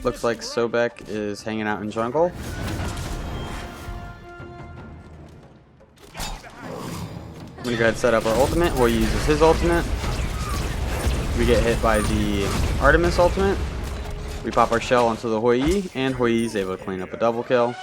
Looks like Sobek is hanging out in jungle. I'm gonna go ahead and set up our ultimate. Hoi uses his ultimate. We get hit by the Artemis ultimate. We pop our shell onto the Hoi, and Hoi is able to clean up a double kill.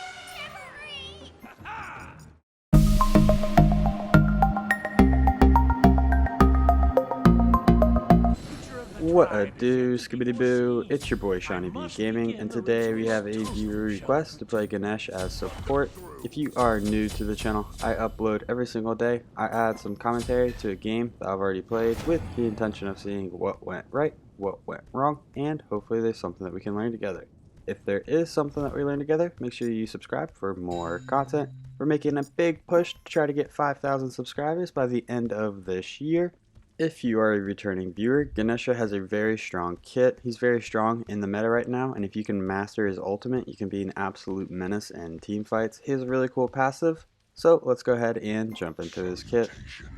What a do, skibbity boo, it's your boy SeanyB Gaming, and today we have a viewer request to play Ganesha as support. If you are new to the channel, I upload every single day. I add some commentary to a game that I've already played with the intention of seeing what went right, what went wrong, and hopefully there's something that we can learn together. If there is something that we learn together, make sure you subscribe for more content. We're making a big push to try to get 5,000 subscribers by the end of this year. If you are a returning viewer, Ganesha has a very strong kit. He's very strong in the meta right now, and if you can master his ultimate, you can be an absolute menace in team fights. He has a really cool passive, so let's go ahead and jump into his kit.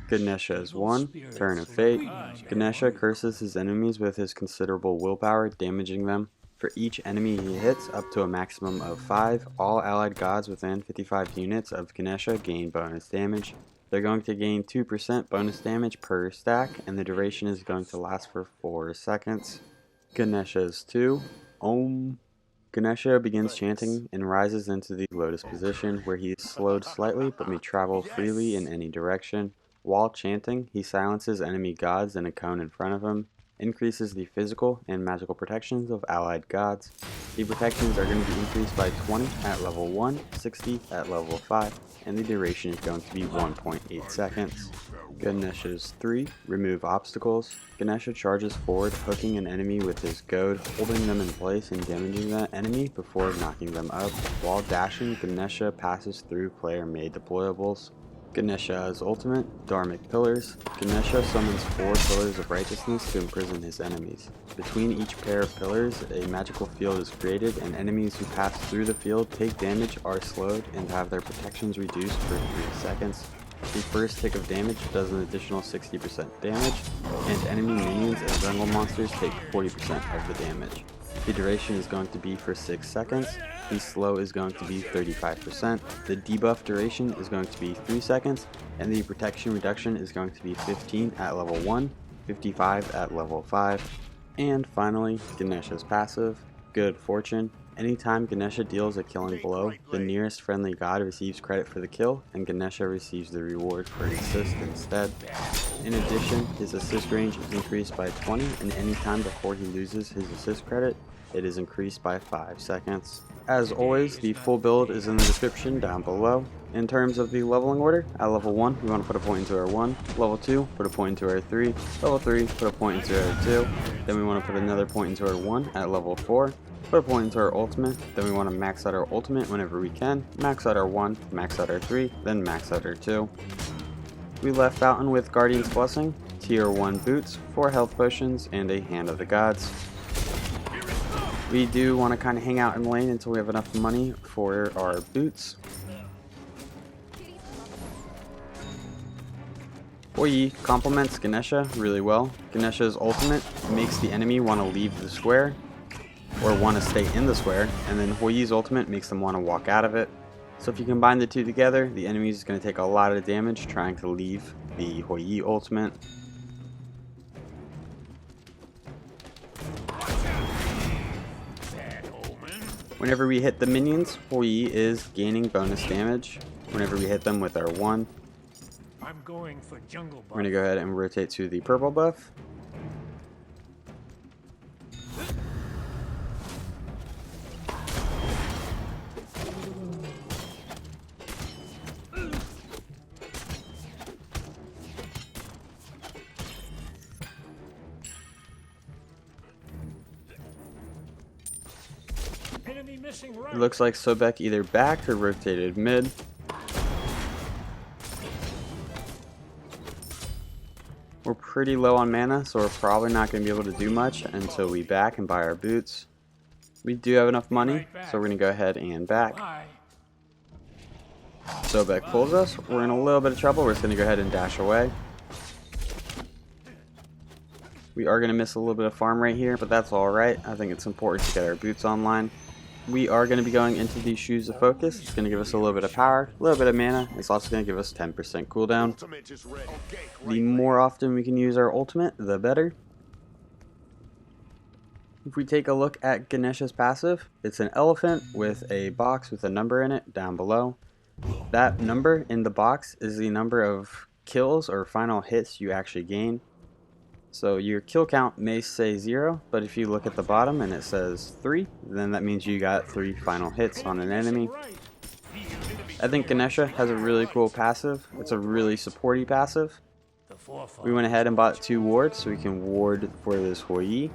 Ganesha is 1, Turn of Fate. Ganesha curses his enemies with his considerable willpower, damaging them. For each enemy he hits, up to a maximum of 5, all allied gods within 55 units of Ganesha gain bonus damage. They're going to gain 2% bonus damage per stack, and the duration is going to last for 4 seconds. Ganesha's 2, Om. Ganesha begins chanting and rises into the lotus position, where he is slowed slightly but may travel freely in any direction. While chanting, he silences enemy gods in a cone in front of him, increases the physical and magical protections of allied gods. The protections are going to be increased by 20 at level 1, 60 at level 5, and the duration is going to be 1.8 seconds. Ganesha's 3, Remove Obstacles. Ganesha charges forward, hooking an enemy with his goad, holding them in place and damaging that enemy before knocking them up. While dashing, Ganesha passes through player-made deployables. Ganesha's ultimate, Dharmic Pillars. Ganesha summons 4 pillars of righteousness to imprison his enemies. Between each pair of pillars, a magical field is created, and enemies who pass through the field take damage, are slowed, and have their protections reduced for 3 seconds. The first tick of damage does an additional 60% damage, and enemy minions and jungle monsters take 40% of the damage. The duration is going to be for 6 seconds, the slow is going to be 35%, the debuff duration is going to be 3 seconds, and the protection reduction is going to be 15 at level 1, 55 at level 5. And finally, Ganesha's passive, Good Fortune. Anytime Ganesha deals a killing blow, the nearest friendly god receives credit for the kill, and Ganesha receives the reward for an assist instead. In addition, his assist range is increased by 20, and anytime before he loses his assist credit, it is increased by 5 seconds. As always, the full build is in the description down below. In terms of the leveling order, at level 1, we want to put a point into our 1, level 2, put a point into our 3, level 3, put a point into our 2, then we want to put another point into our 1 at level 4, put a point into our ultimate, then we want to max out our ultimate whenever we can, max out our 1, max out our 3, then max out our 2. We left Fountain with Guardian's Blessing, tier 1 boots, 4 health potions, and a Hand of the Gods. We do want to kind of hang out in the lane until we have enough money for our boots. Hoi complements Ganesha really well. Ganesha's ultimate makes the enemy want to leave the square, or want to stay in the square, and then Hoi's ultimate makes them want to walk out of it. So if you combine the two together, the enemy is going to take a lot of damage trying to leave the Hoi ultimate. Whenever we hit the minions, Hoi is gaining bonus damage whenever we hit them with our 1. We're going to go ahead and rotate to the purple buff. It looks like Sobek either backed or rotated mid. We're pretty low on mana, so we're probably not going to be able to do much until we back and buy our boots. We do have enough money, so we're going to go ahead and back. Sobek pulls us. We're in a little bit of trouble. We're just going to go ahead and dash away. We are going to miss a little bit of farm right here, but that's alright. I think it's important to get our boots online. We are going to be going into these Shoes of Focus. It's going to give us a little bit of power, a little bit of mana. It's also going to give us 10% cooldown. The more often we can use our ultimate, the better. If we take a look at Ganesha's passive, it's an elephant with a box with a number in it down below. That number in the box is the number of kills or final hits you actually gain. So your kill count may say 0, but if you look at the bottom and it says 3, then that means you got 3 final hits on an enemy. I think Ganesha has a really cool passive. It's a really supporty passive. We went ahead and bought 2 wards so we can ward for this Hoi.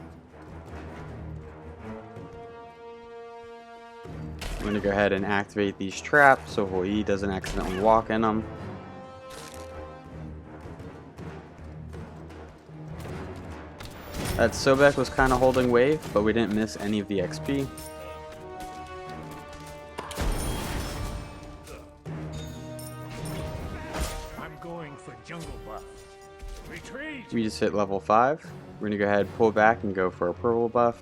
I'm going to go ahead and activate these traps so Hoi doesn't accidentally walk in them. That Sobek was kind of holding wave, but we didn't miss any of the XP. I'm going for jungle buff. Retreat. We just hit level 5. We're going to go ahead, pull back, and go for a purple buff.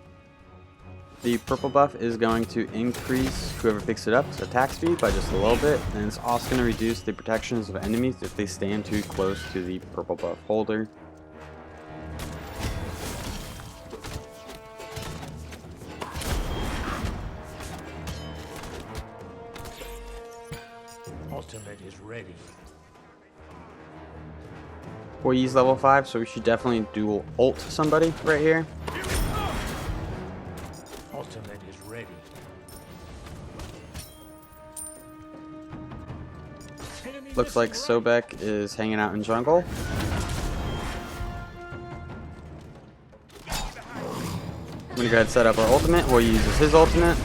The purple buff is going to increase whoever picks it up's attack speed by just a little bit, and it's also going to reduce the protections of enemies if they stand too close to the purple buff holder. Ultimate is ready. Hoi's level 5, so we should definitely dual ult somebody right here. Ultimate is ready. Looks like Sobek is hanging out in jungle. I'm gonna go ahead and set up our ultimate. Hoi uses his ultimate.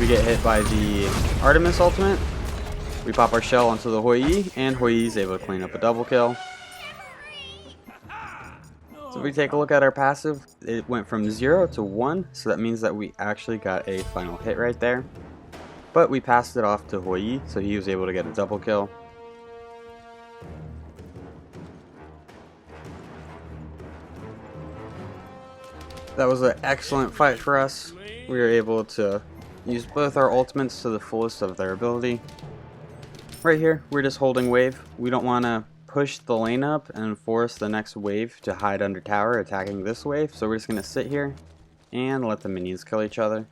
We get hit by the Artemis ultimate. We pop our shell onto the Hoi, and Hoi is able to clean up a double kill. So if we take a look at our passive, it went from 0 to 1, so that means that we actually got a final hit right there. But we passed it off to Hoi, so he was able to get a double kill. That was an excellent fight for us. We were able to use both our ultimates to the fullest of their ability. Right here, we're just holding wave. We don't want to push the lane up and force the next wave to hide under tower attacking this wave, so we're just going to sit here and let the minions kill each other.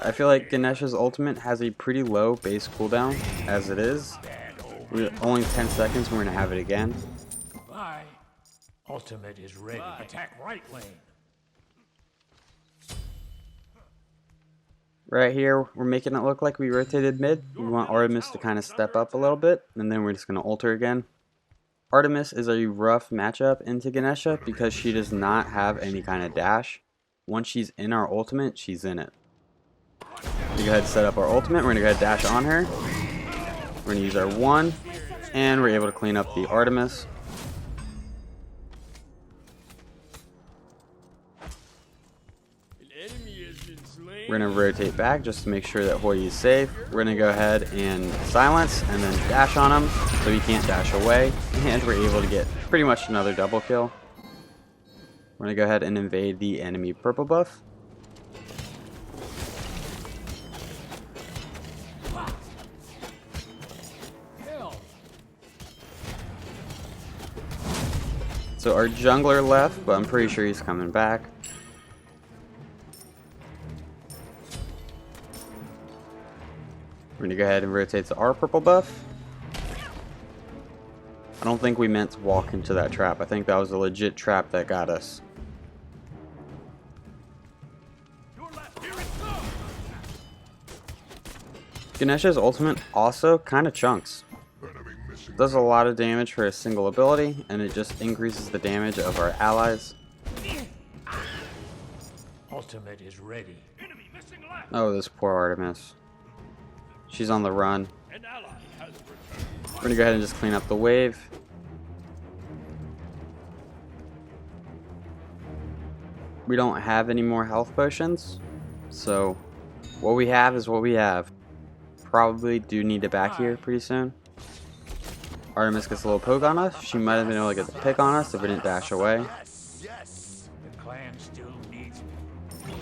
I feel like Ganesha's ultimate has a pretty low base cooldown as it is. We're only 10 seconds and we're going to have it again. Bye. Ultimate is ready. Attack right lane. Right here, we're making it look like we rotated mid. We want Artemis to kind of step up a little bit, and then we're just going to ult her again. Artemis is a rough matchup into Ganesha because she does not have any kind of dash. Once she's in our ultimate, she's in it. We go ahead and set up our ultimate. We're going to go ahead and dash on her. We're going to use our 1, and we're able to clean up the Artemis. We're going to rotate back just to make sure that Hoi is safe. We're going to go ahead and silence and then dash on him so he can't dash away. And we're able to get pretty much another double kill. We're going to go ahead and invade the enemy purple buff. So our jungler left, but I'm pretty sure he's coming back. We're going to go ahead and rotate to our purple buff. I don't think we meant to walk into that trap. I think that was a legit trap that got us. Ganesha's ultimate also kind of chunks. Does a lot of damage for a single ability, and it just increases the damage of our allies. Ultimate is ready. Oh, this poor Artemis. She's on the run. We're gonna go ahead and just clean up the wave. We don't have any more health potions, so what we have is what we have. Probably do need to back here pretty soon. Artemis gets a little poke on us. She might have been able to get the pick on us if we didn't dash away. The clan still needs me.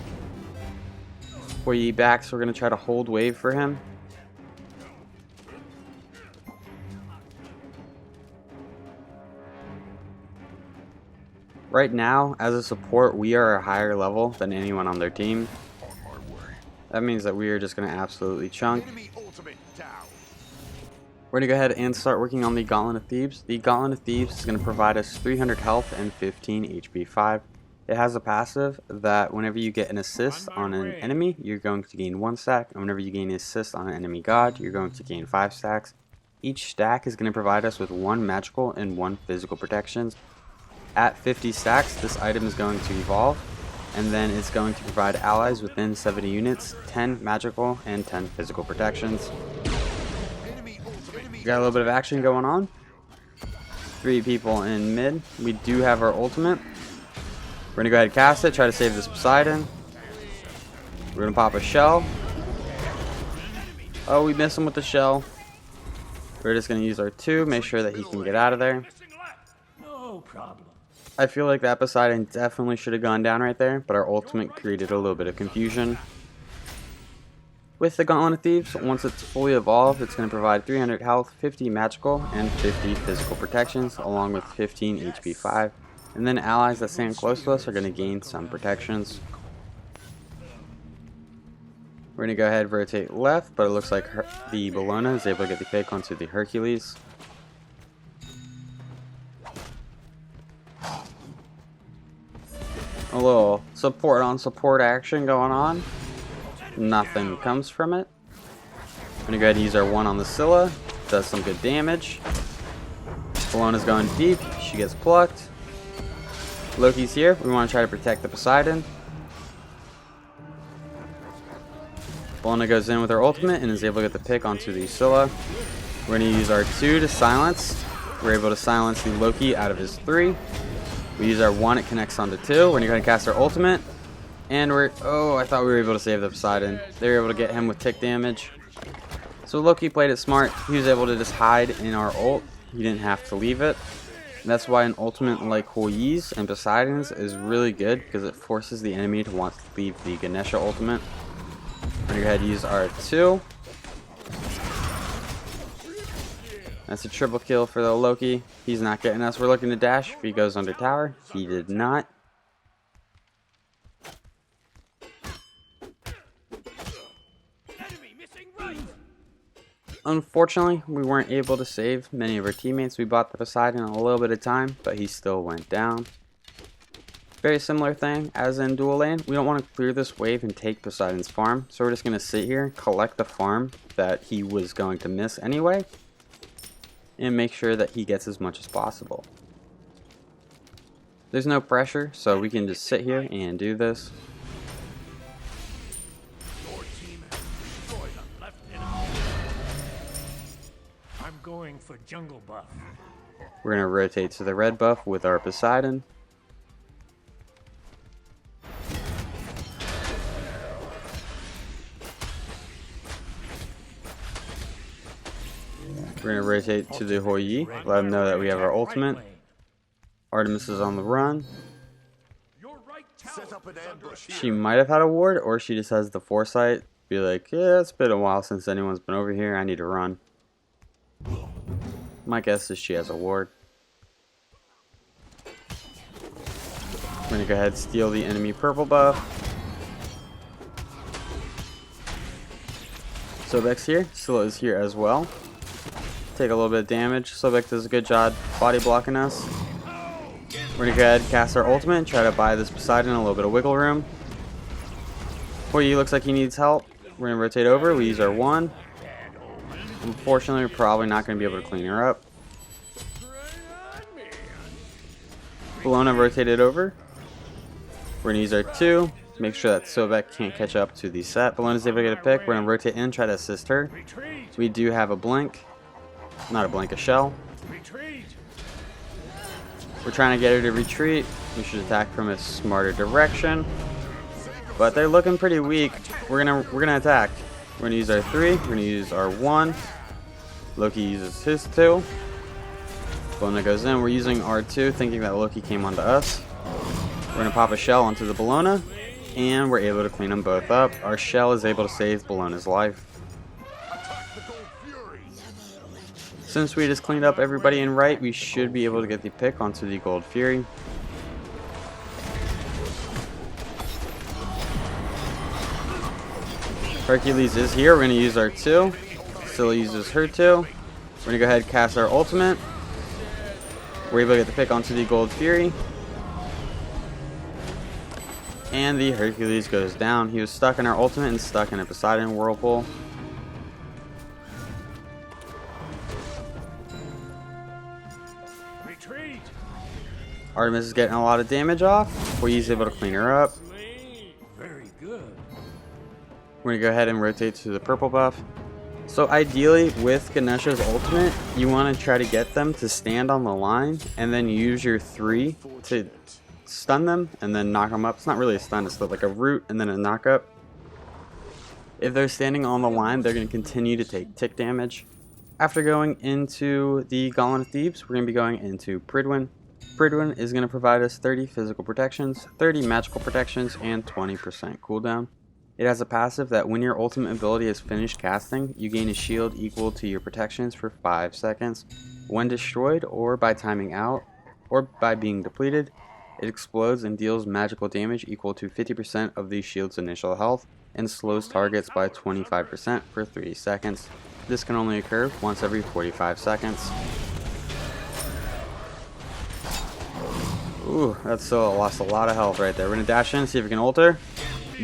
Before you eat back, so we're going to try to hold wave for him. Right now, as a support, we are a higher level than anyone on their team. That means that we are just going to absolutely chunk. We're going to go ahead and start working on the Gauntlet of Thebes. The Gauntlet of Thebes is going to provide us 300 health and 15 HP 5. It has a passive that whenever you get an assist on an enemy, you're going to gain 1 stack. And whenever you gain an assist on an enemy god, you're going to gain 5 stacks. Each stack is going to provide us with 1 magical and 1 physical protections. At 50 stacks, this item is going to evolve, and then it's going to provide allies within 70 units 10 magical and 10 physical protections. Got a little bit of action going on. 3 people in mid. We do have our ultimate. We're going to go ahead and cast it, try to save this Poseidon. We're going to pop a shell. Oh, we miss him with the shell. We're just going to use our 2, make sure that he can get out of there. No problem. I feel like that Poseidon definitely should have gone down right there, but our ultimate created a little bit of confusion. With the Gauntlet of Thebes, once it's fully evolved, it's going to provide 300 health, 50 magical, and 50 physical protections, along with 15 HP 5. And then allies that stand close to us are going to gain some protections. We're going to go ahead and rotate left, but it looks like the Bellona is able to get the pick onto the Hercules. A little support on support action going on. Nothing comes from it. I'm going to go ahead and use our 1 on the Scylla. Does some good damage. Bellona's going deep. She gets plucked. Loki's here. We want to try to protect the Poseidon. Bellona goes in with her ultimate and is able to get the pick onto the Scylla. We're going to use our 2 to silence. We're able to silence the Loki out of his 3. We use our 1, it connects onto 2. We're going to go ahead and cast our ultimate. And oh, I thought we were able to save the Poseidon. They were able to get him with tick damage. So Loki played it smart. He was able to just hide in our ult. He didn't have to leave it. And that's why an ultimate like Hoyi's and Poseidon's is really good, because it forces the enemy to want to leave the Ganesha ultimate. We're going to go ahead and use our 2. That's a triple kill for the Loki. He's not getting us. We're looking to dash if he goes under tower. He did not. Unfortunately, we weren't able to save many of our teammates. We bought the Poseidon a little bit of time, but he still went down. Very similar thing as in dual lane. We don't want to clear this wave and take Poseidon's farm, so we're just going to sit here, collect the farm that he was going to miss anyway, and make sure that he gets as much as possible. There's no pressure, so we can just sit here and do this. I'm going for jungle buff. We're going to rotate to the red buff with our Poseidon. We're going to rotate to the Hoyi, let them know that we have our ultimate. Artemis is on the run. She might have had a ward, or she just has the foresight. Be like, yeah, it's been a while since anyone's been over here. I need to run. My guess is she has a ward. We're going to go ahead and steal the enemy purple buff. Sobek's here. Scylla is here as well. Take a little bit of damage. Sobek does a good job body blocking us. We're going to go ahead and cast our ultimate and try to buy this Poseidon a little bit of wiggle room. Hoyi looks like he needs help. We're going to rotate over. We use our 1. Unfortunately, we're probably not going to be able to clean her up. Bellona rotated over. We're going to use our 2. Make sure that Sobek can't catch up to the set. Bellona's able to get a pick. We're going to rotate in, try to assist her. We do have a blink. Not a blink, a shell. We're trying to get her to retreat. We should attack from a smarter direction. But they're looking pretty weak. We're gonna attack. We're gonna use our 3. We're gonna use our 1. Loki uses his 2. Bologna goes in. We're using R2, thinking that Loki came onto us. We're going to pop a shell onto the Bologna, and we're able to clean them both up. Our shell is able to save Bologna's life. Since we just cleaned up everybody in right, we should be able to get the pick onto the Gold Fury. Hercules is here. We're going to use our 2. Scylla uses her 2. We're going to go ahead and cast our ultimate. We're able to get the pick onto the Gold Fury. And the Hercules goes down. He was stuck in our ultimate and stuck in a Poseidon whirlpool. Retreat. Artemis is getting a lot of damage off. He's able to clean her up. Very good. We're going to go ahead and rotate to the purple buff. So ideally, with Ganesha's ultimate, you want to try to get them to stand on the line and then use your 3 to stun them and then knock them up. It's not really a stun, it's like a root and then a knock up. If they're standing on the line, they're going to continue to take tick damage. After going into the Gauntlet of Thebes, we're going to be going into Pridwen. Pridwen is going to provide us 30 physical protections, 30 magical protections, and 20% cooldown. It has a passive that when your ultimate ability is finished casting, you gain a shield equal to your protections for 5 seconds. When destroyed, or by timing out, or by being depleted, it explodes and deals magical damage equal to 50% of the shield's initial health, and slows targets by 25% for 3 seconds. This can only occur once every 45 seconds. Ooh, that still lost a lot of health right there. We're going to dash in and see if we can ult her.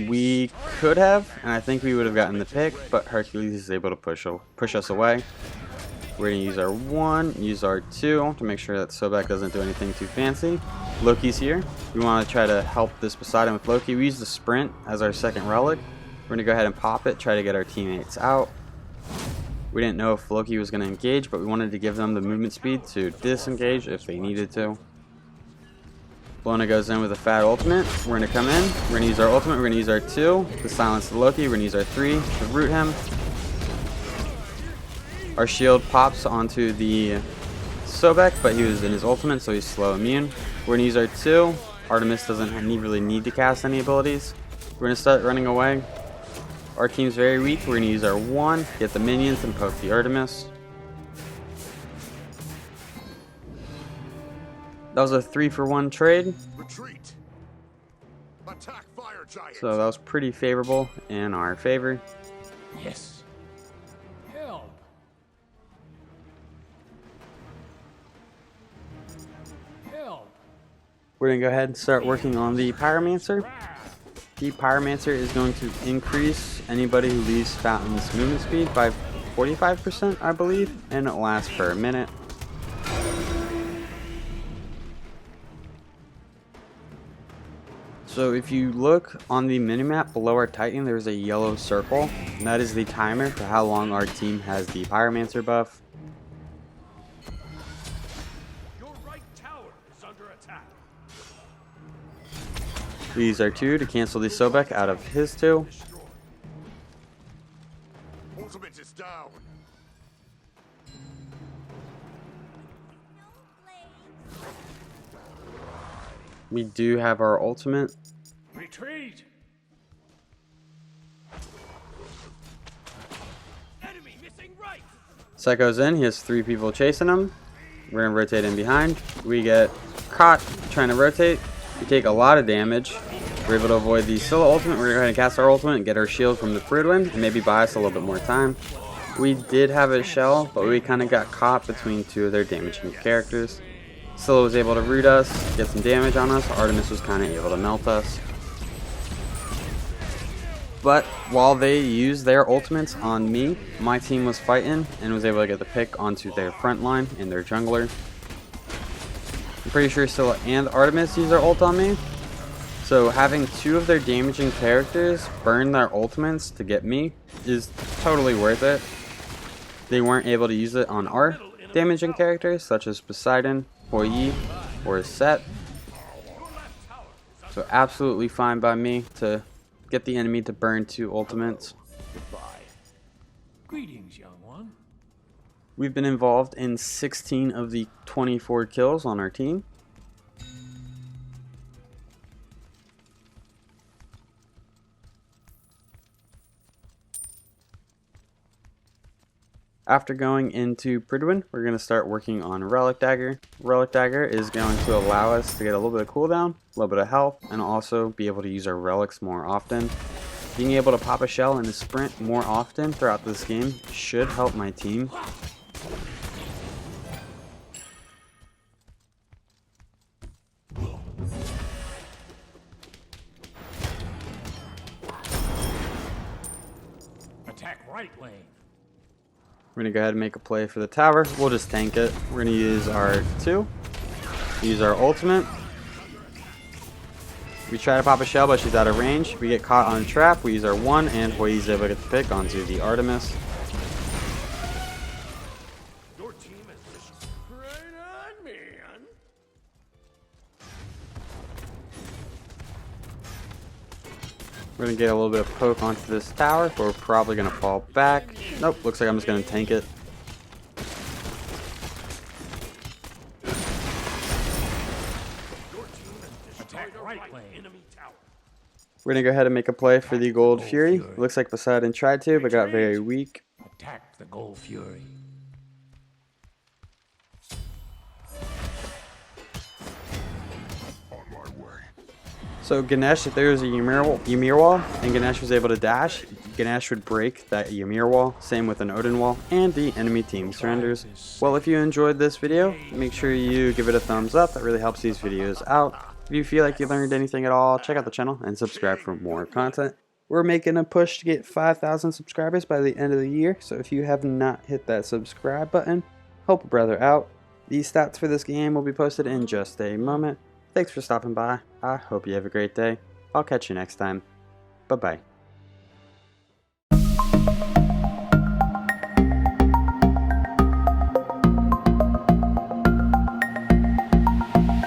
We could have, and I think we would have gotten the pick, but Hercules is able to push us away. We're going to use our 1, use our 2 to make sure that Sobek doesn't do anything too fancy. Loki's here. We want to try to help this Poseidon with Loki. We use the sprint as our second relic. We're going to go ahead and pop it, try to get our teammates out. We didn't know if Loki was going to engage, but we wanted to give them the movement speed to disengage if they needed to. Bologna goes in with a fat ultimate. We're going to come in. We're going to use our ultimate. We're going to use our 2 to silence the Loki. We're going to use our 3 to root him. Our shield pops onto the Sobek, but he was in his ultimate, so he's slow immune. We're going to use our 2. Artemis doesn't really need to cast any abilities. We're going to start running away. Our team's very weak. We're going to use our 1, get the minions, and poke the Artemis. That was a 3-for-1 trade. Retreat. Attack fire giant. So that was pretty favorable in our favor. Yes. Help. Help. We're going to go ahead and start working on the Pyromancer. The Pyromancer is going to increase anybody who leaves Fountain's movement speed by 45%, I believe, and it lasts for a minute. So if you look on the minimap below our Titan, there's a yellow circle, and that is the timer for how long our team has the Pyromancer buff. Your right tower is under attack. We use our 2 to cancel the Sobek out of his 2. Ultimate is down. We do have our ultimate. Retreat. Enemy missing right. Psycho's in, he has 3 people chasing him. We're going to rotate in behind. We get caught trying to rotate. We take a lot of damage. We're able to avoid the Scylla ultimate. We're going to go ahead and cast our ultimate and get our shield from the Pridwen and maybe buy us a little bit more time. We did have a shell, but we kind of got caught between 2 of their damaging characters. Scylla was able to root us, get some damage on us. Artemis was kind of able to melt us. But while they used their ultimates on me, my team was fighting and was able to get the pick onto their front line and their jungler. I'm pretty sure Scylla and Artemis used their ult on me. So having 2 of their damaging characters burn their ultimates to get me is totally worth it. They weren't able to use it on our damaging characters such as Poseidon, Hoi, or Set. So absolutely fine by me to get the enemy to burn 2 ultimates. Goodbye. Greetings, young one. We've been involved in 16 of the 24 kills on our team. After going into Pridwen, we're going to start working on Relic Dagger. Relic Dagger is going to allow us to get a little bit of cooldown, a little bit of health, and also be able to use our relics more often. Being able to pop a shell and a sprint more often throughout this game should help my team. Attack right lane. We're going to go ahead and make a play for the tower. We'll just tank it. We're going to use our 2. Use our ultimate. We try to pop a shell, but she's out of range. We get caught on a trap. We use our 1, and Hoi's able to get the pick onto the Artemis. Your team is just right on, man. We're going to get a little bit of poke onto this tower, but we're probably going to fall back. Nope, looks like I'm just going to tank it. We're going to go ahead and make a play for the Gold Fury. Looks like Poseidon tried to, but got very weak. Attack the Gold Fury. So Ganesha, if there was a Ymir wall, and Ganesha was able to dash, Ganesha would break that Ymir wall. Same with an Odin wall, and the enemy team surrenders. Well, if you enjoyed this video, make sure you give it a thumbs up. That really helps these videos out. If you feel like you learned anything at all, check out the channel and subscribe for more content. We're making a push to get 5,000 subscribers by the end of the year, so if you have not hit that subscribe button, help a brother out. The stats for this game will be posted in just a moment. Thanks for stopping by. I hope you have a great day. I'll catch you next time. Bye-bye.